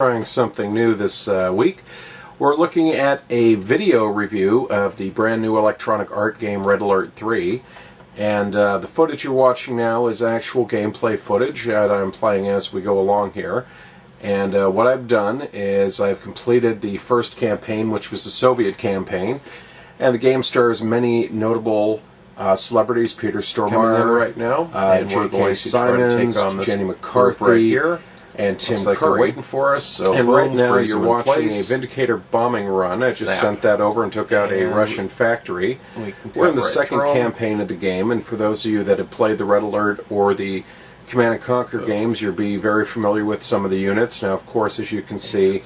Trying something new this week. We're looking at a video review of the brand new Electronic Art game Red Alert 3, and the footage you're watching now is actual gameplay footage that I'm playing as we go along here. And what I've done is I've completed the first campaign, which was the Soviet campaign, and the game stars many notable celebrities. Peter Stormare right now, and we're going to try to take on this Jenny McCarthy right here. And Tim Curry waiting for us. So and right now you're watching a Vindicator bombing run. I just sent that over and took out a Russian factory. We're in the second campaign of the game, and for those of you that have played the Red Alert or the Command & Conquer games, you'll be very familiar with some of the units. Now, of course, as you can see,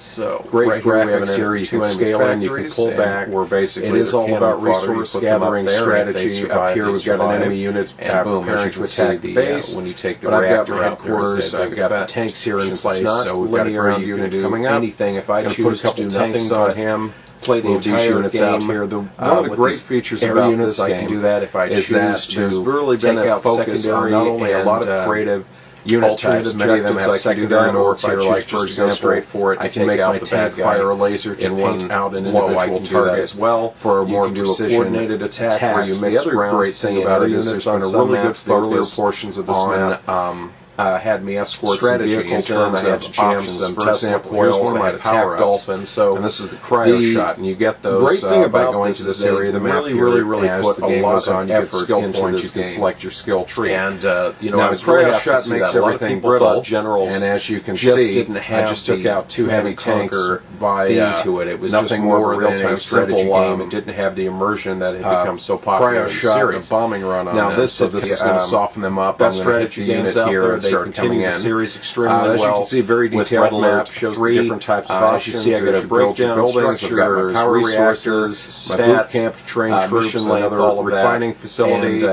great graphics here. You can scale in, you can pull back. It is all about resource gathering strategy. Up here, we've got an enemy unit preparing to attack the base. When you take the but I've got reactor my headquarters, I've got the tanks here in place, so we've got a ground unit coming up. Anything if I choose to do nothing on him. Play the entire units out here. One of the great features about this game I can do that if I is that there's really been a focus on not only a lot of creative unit types. Many of them have secondary modes here, like for example, I can make my tank fire a laser to paint out an individual target as well for a more precision coordinated attack. Where you mix the other great thing about it is there's been a really good focus portions of this map. Had me escort some vehicles in. I had to jam some Tesla coils. Here's one of my power dolphins. And this is the cryo shot, and you get those. Great thing about by going to this area. The map really put a lot of effort into this game. You can select your skill tree, and you know, now the cryo shot makes everything brittle. Generals, and as you can see, I just took out two heavy tanks by to it. It was nothing more than a simple game. It didn't have the immersion that had become so popular in the series. Bombing run on now this is going to soften them up. Best strategy games out there. They continue the series extremely well. As you can see, very detailed map shows the different types of options. As you see, I got a breakdown buildings, I've got my power resources, stats, my boot camp to train troops, another refining facility,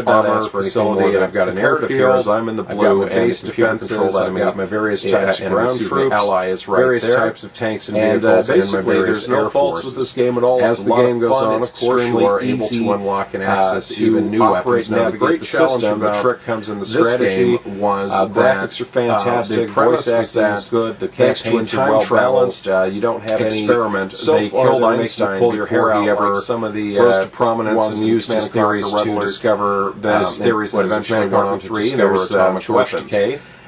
armor facility. I've got an airfield. I'm in the blue, and base defenses. I've got my various types of ground troops, allies right various there. Types of tanks and vehicles, and my various there's no faults with this game at all. As the game goes on, of course, you are able to unlock and access even new weapons. Now, the great challenge of the trick comes in the strategy was graphics are fantastic, the premise voice acting is good, the campaigns are well balanced, you don't have experiment. They killed Einstein pull your hair out ever like some of the rose to prominence and used his theories to discover those theories that eventually went on to 3. There was atomic weapons.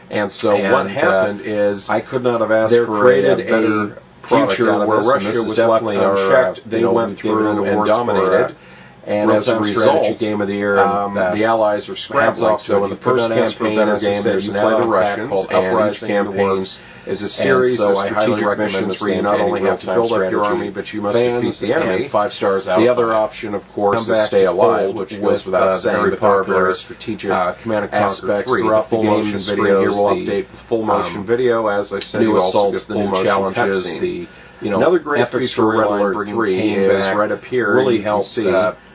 And so what happened is I could not have asked for created a better future where Russia was left unchecked. They went through and dominated. And as a result, game of the year, the Allies are scrabbling. So in the first campaign, as I said, you play the Russians, and each campaign is a series of strategic missions where you not only have to build up your army, but you must defeat the enemy. 5 stars out. The other option, of course, is stay alive, which goes without saying, but there are very strategic Command & Conquer aspects 3, throughout the full game. motion Video here will videos, update with full motion video. As I said, new you also assaults, get the full new motion challenges, cutscenes. the Another great epic feature of Red Alert storyline 3 is right up here. really you helps see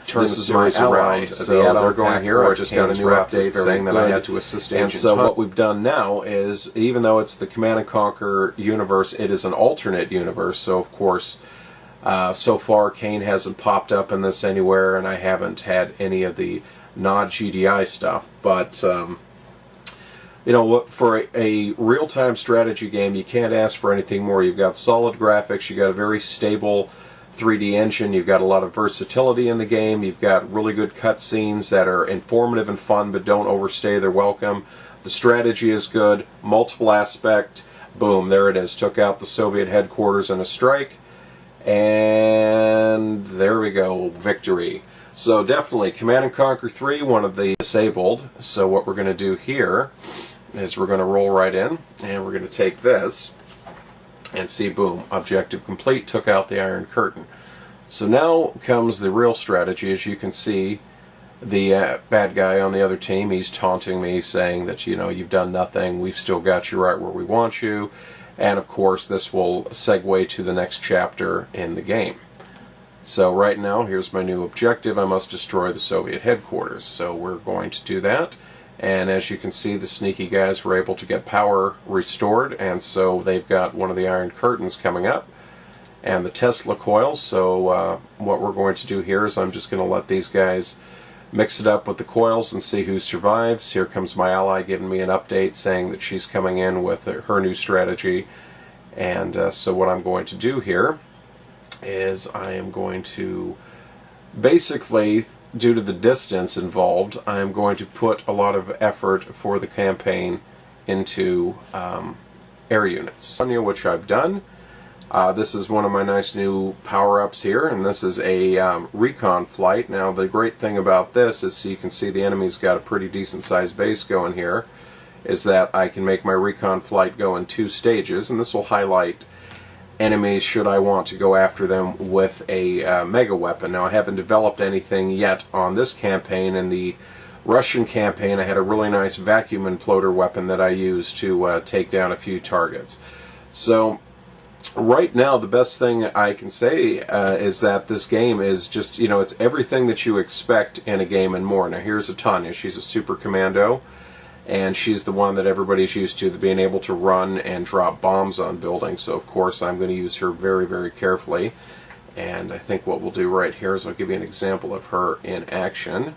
turn the series around. So they're going here. I just got a new update saying that I had to assist Agent And so Hunt. what we've done now is, even though it's the Command & Conquer universe, it is an alternate universe. So of course, so far Kane hasn't popped up in this anywhere, and I haven't had any of the non-GDI stuff. But you know, for a real-time strategy game, you can't ask for anything more. You've got solid graphics. You've got a very stable 3D engine. You've got a lot of versatility in the game. You've got really good cutscenes that are informative and fun, but don't overstay their welcome. The strategy is good. Multiple aspect. Boom, there it is. Took out the Soviet headquarters in a strike. And there we go. Victory. So definitely, Command & Conquer 3, one of the disabled. So what we're going to do here is we're going to roll right in, and we're going to take this. And see, boom, objective complete, took out the Iron Curtain. So now comes the real strategy. As you can see, the bad guy on the other team, he's taunting me, saying that, you know, you've done nothing, we've still got you right where we want you. And of course, this will segue to the next chapter in the game. So right now, here's my new objective. I must destroy the Soviet headquarters. So we're going to do that. And as you can see, the sneaky guys were able to get power restored, and so they've got one of the Iron Curtains coming up, and the Tesla coils. So what we're going to do here is I'm just going to let these guys mix it up with the coils and see who survives. Here comes my ally giving me an update saying that she's coming in with her new strategy, And so what I'm going to do here is I am going to basically, due to the distance involved, I am going to put a lot of effort for the campaign into air units, which I've done. This is one of my nice new power-ups here, and this is a recon flight. Now the great thing about this is, so you can see the enemy's got a pretty decent sized base going here, is that I can make my recon flight go in 2 stages, and this will highlight enemies should I want to go after them with a mega weapon. Now I haven't developed anything yet on this campaign. In the Russian campaign I had a really nice vacuum imploder weapon that I used to take down a few targets. So right now the best thing I can say is that this game is just, you know, it's everything that you expect in a game and more. Now here's a Tanya. She's a super commando, and she's the one that everybody's used to, being able to run and drop bombs on buildings. So of course I'm going to use her very, very carefully. And I think what we'll do right here is I'll give you an example of her in action.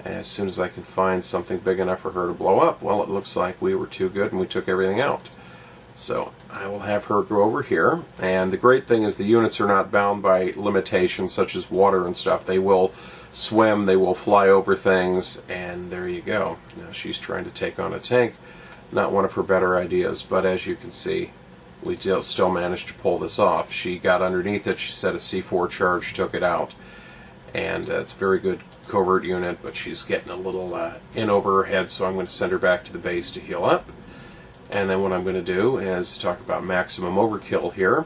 As soon as I can find something big enough for her to blow up. Well, it looks like we were too good and we took everything out. So I will have her go over here. And the great thing is the units are not bound by limitations such as water and stuff. They will swim, they will fly over things, and there you go. Now she's trying to take on a tank. Not one of her better ideas, but as you can see, we still managed to pull this off. She got underneath it, she set a C4 charge, took it out, and it's a very good covert unit, but she's getting a little in over her head, so I'm going to send her back to the base to heal up. And then what I'm going to do is talk about maximum overkill here.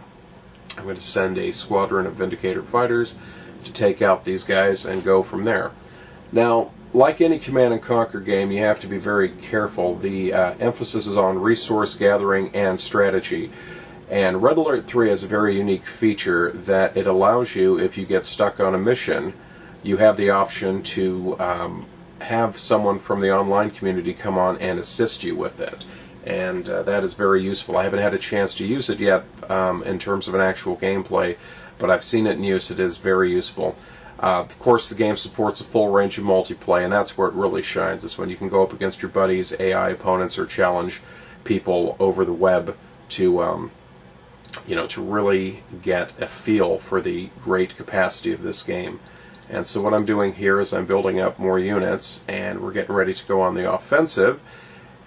I'm going to send a squadron of Vindicator fighters to take out these guys and go from there. Now, like any Command and Conquer game, you have to be very careful. The emphasis is on resource gathering and strategy. And Red Alert 3 has a very unique feature that it allows you, if you get stuck on a mission, you have the option to have someone from the online community come on and assist you with it. And that is very useful. I haven't had a chance to use it yet in terms of an actual gameplay, but I've seen it in use. It is very useful. Of course, the game supports a full range of multiplayer, and that's where it really shines. Is when you can go up against your buddies, AI opponents, or challenge people over the web to, you know, to really get a feel for the great capacity of this game. And so what I'm doing here is I'm building up more units, and we're getting ready to go on the offensive.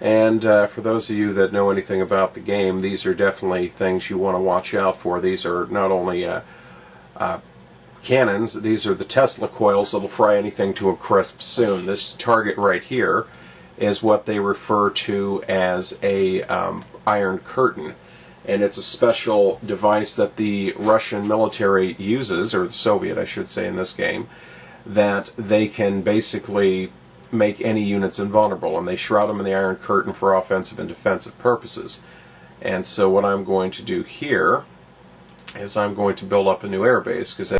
And for those of you that know anything about the game, these are definitely things you want to watch out for. These are not only cannons, these are the Tesla coils that will fry anything to a crisp soon. This target right here is what they refer to as a iron curtain. And it's a special device that the Russian military uses, or the Soviet I should say in this game, that they can basically make any units invulnerable, and they shroud them in the Iron Curtain for offensive and defensive purposes. And so what I'm going to do here is I'm going to build up a new airbase, because